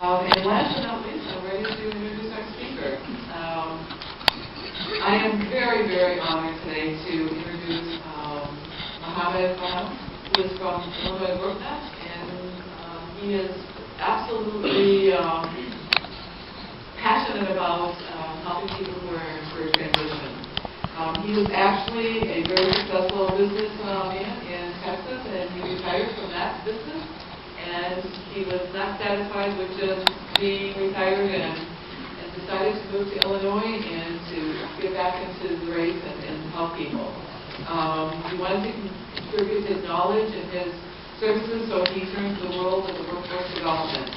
And last but not least, I'm ready to introduce our speaker. I am very, very honored today to introduce Mohammed Faheem, who is from Illinois WorkNet, and he is absolutely passionate about helping people who are in career transition. He was actually a very successful businessman in Texas, and he retired from that business. And he was not satisfied with just being retired and decided to move to Illinois and to get back into the race and help people. He wanted to contribute his knowledge and his services, so he turned to the world of the workforce development.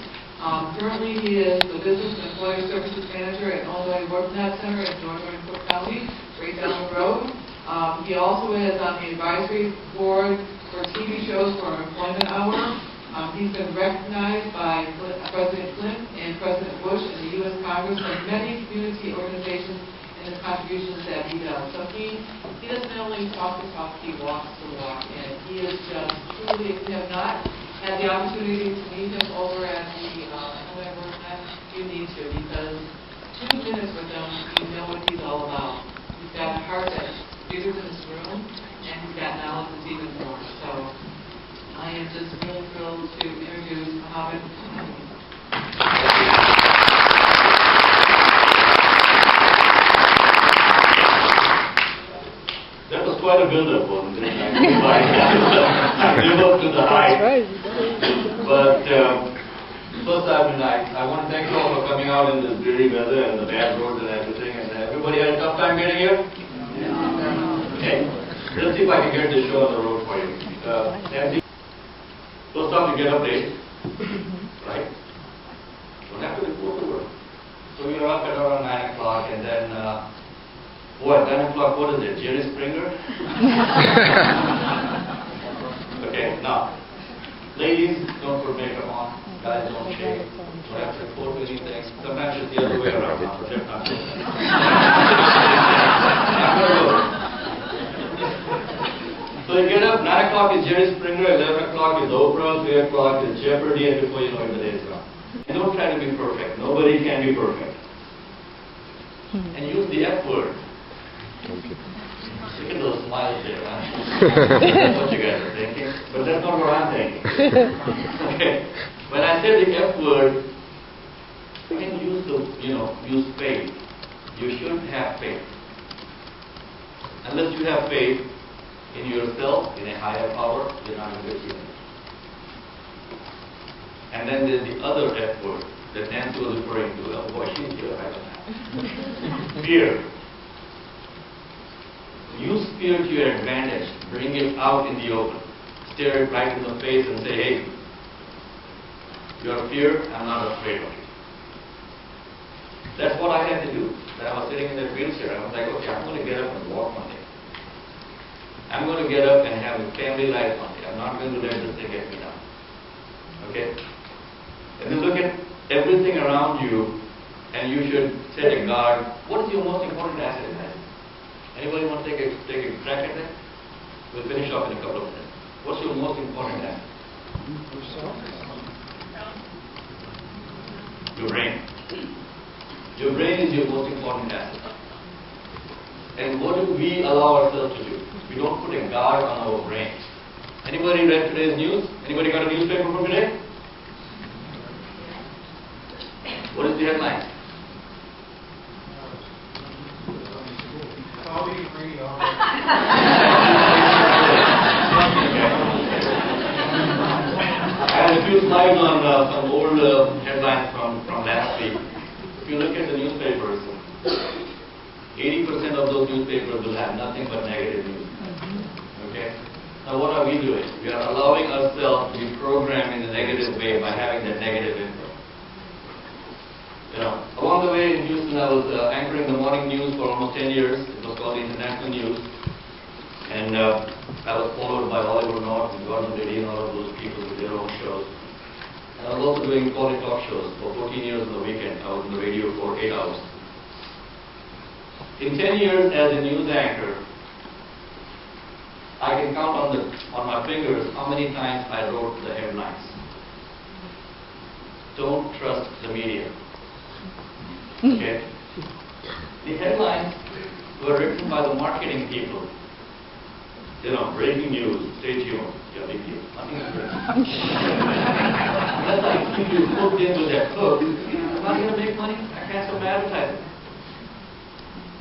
Currently, he is the Business and Employer Services Manager at Illinois WorkNet Center in Northern Cook County, right down the road. He also is on the advisory board for TV shows for Employment Hour. He's been recognized by President Clinton and President Bush and the U.S. Congress for many community organizations and the contributions that he does. So he doesn't only talk the talk, he walks the walk. And he is just truly, if you have not had the opportunity to meet him over at the Illinois WorkNet, you need to, because 2 minutes with him, you know what he's all about. He's got a heart that's bigger than this room, and he's got knowledge that's even more. So I am just really thrilled to introduce Mohammed Faheem. That was quite a build-up, wasn't it? I live up to the hype. But first, I want to thank you all for coming out in this dreary weather and the bad roads and everything. And everybody had a tough time getting here? Okay. Let's see if I can get this show on the road for you. First off, you get up late, right? Don't have to report to work. So you're up at around 9 o'clock, and then, at 9 o'clock, what is it, Jerry Springer? Okay, now, ladies, don't put makeup on. Guys, don't shave. Don't have to report to anything. Sometimes it's the other way around. Now, project not So you get up, 9 o'clock is Jerry Springer, 11 o'clock is Oprah, 3 o'clock is Jeopardy, and before you know it, the day is gone. And don't try to be perfect. Nobody can be perfect. And use the F word. Look at those smiles there, huh? That's what you guys are thinking. But that's not what I'm thinking. Okay. When I said the F word, you can use use faith. You should have faith. Unless you have faith in yourself, in a higher power, you're not going to achieve it. And then there's the other F word that Nancy was referring to. Oh boy, she's here, I don't know. Fear. Use fear to your advantage. Bring it out in the open. Stare it right in the face and say, hey, you're a fear, I'm not afraid of you. That's what I had to do. When I was sitting in that wheelchair, I was like, okay, I'm going to get up and walk one day. I'm going to get up and have a family life one day. I'm not going to let this thing get me down. Okay? And then look at everything around you, and you should set a guard. What is your most important asset in life? Anybody want to take a crack at that? We'll finish up in a couple of minutes. What's your most important asset? Your brain. Your brain is your most important asset. And what do we allow ourselves to do? We don't put a guard on our brain. Anybody read today's news? Anybody got a newspaper from today? What is the headline? I had a few slides on some old headlines from last week. If you look at the newspapers, 80% of those newspapers will have nothing but negative news. Okay? Now what are we doing? We are allowing ourselves to be programmed in a negative way by having that negative info. Along the way in Houston, I was anchoring the morning news for almost 10 years. It was called International News. And I was followed by Oliver North and Gordon Liddy and all of those people with their own shows. And I was also doing quality talk shows for 14 years on the weekend. I was on the radio for 8 hours. In 10 years as a news anchor, I can count on my fingers how many times I wrote the headlines. don't trust the media. Okay? The headlines were written by the marketing people. You know, breaking news, stay tuned. Yeah, big deal. Nothing is breaking. Unless I keep you hooked in with that hook, I'm not going to make money. I can't stop advertising.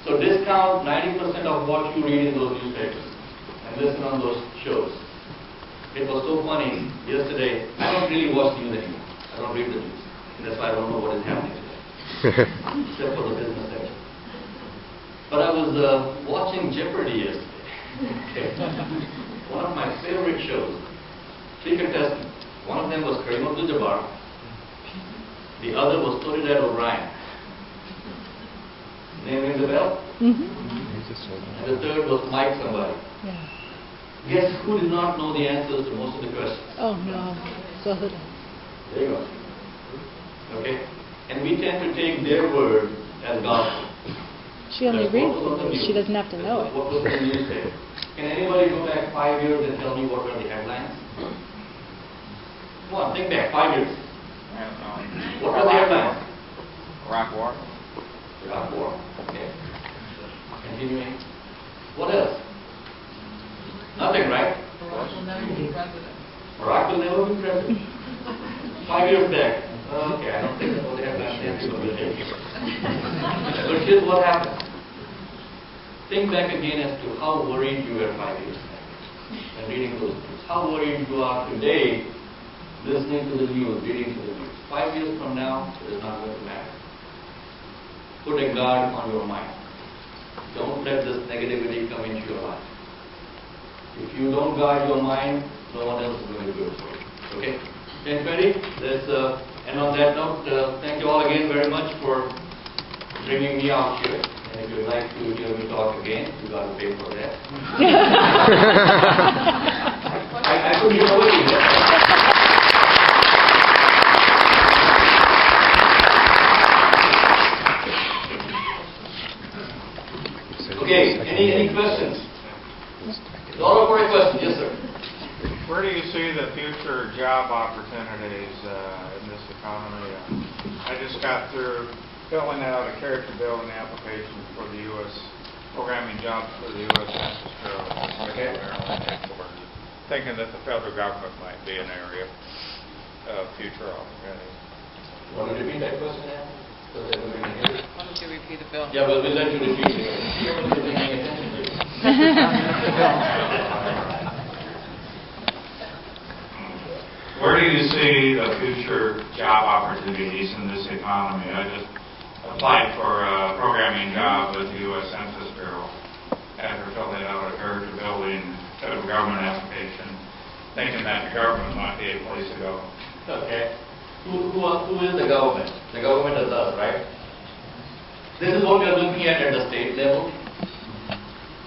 So discount 90% of what you read in those newspapers and listen on those shows. It was so funny yesterday. I don't really watch news anymore. I don't read the news. And that's why I don't know what is happening today. Except for the business section. But I was watching Jeopardy yesterday. Okay. One of my favorite shows. 3 contestants. One of them was Kareem Abdul-Jabbar. The other was Soledad O'Brien. Name rings a bell? And the third was Mike somebody. Yeah. Guess who did not know the answers to most of the questions? Oh no. So There you go. Okay? And we tend to take their word as gospel. she only That's reads what was on the it. news. She doesn't have to know it. What was the news say? Can anybody go back 5 years and tell me what were the headlines? Come on, think back 5 years. What were the headlines? Iraq War. Iraq War. Okay. Continuing. What else? Nothing, right? Barack will never be president. Barack will never be president. 5 years back. Okay, I don't think that's what the headlines say. People will take it. But here's what happened. Think back again as to how worried you were 5 years back when reading those news. How worried you are today listening to the news, reading to the news. 5 years from now, it is not going to matter. Put a guard on your mind. Don't let this negativity come into your life. If you don't guard your mind, no one else is going to do it for you. Okay? 10:20. Let's end on that note. Thank you all again very much for bringing me out here. And if you'd like to hear me talk again, you got to pay for that. I couldn't get away with that. Okay, any questions? All for a question, yes sir. Where do you see the future job opportunities in this economy? I just got through filling out a character building application for the U.S. programming jobs for the U.S. Census Bureau. Okay. Thinking that the federal government might be an area of future opportunity. Want to repeat that question now? So that we're going to hear it? Why don't you repeat it, Bill? Yeah, well, we'll let you repeat it. You're not paying attention to it. Where do you see the future job opportunities in this economy? I just applied for a programming job with the U.S. Census Bureau after filling out a character building federal government application, thinking that the government might be a place to go. Okay. Who is the government? The government is us, right? This is what we are looking at the state level.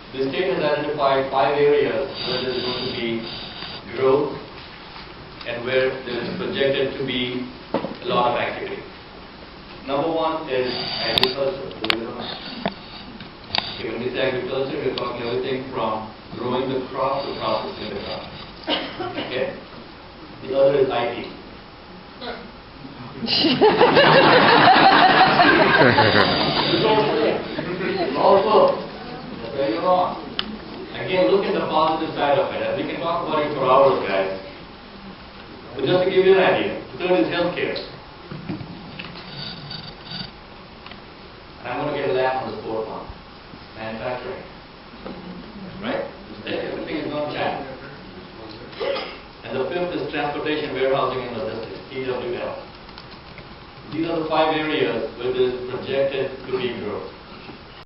The state has identified 5 areas where there is going to be growth and where there is projected to be a lot of activity. Number 1 is agriculture. Okay, when we say agriculture, we are talking everything from growing the crop to processing the crop. Okay? The other is IT. Also, that's where you're wrong. Again, look at the positive side of it. And we can talk about it for hours, guys. But just to give you an idea, the third is healthcare. And I'm going to get a laugh on the fourth one. Manufacturing. Right? Everything is going to China. And the fifth is transportation, warehousing, and logistics, TWL. These are the 5 areas where there is projected to be growth.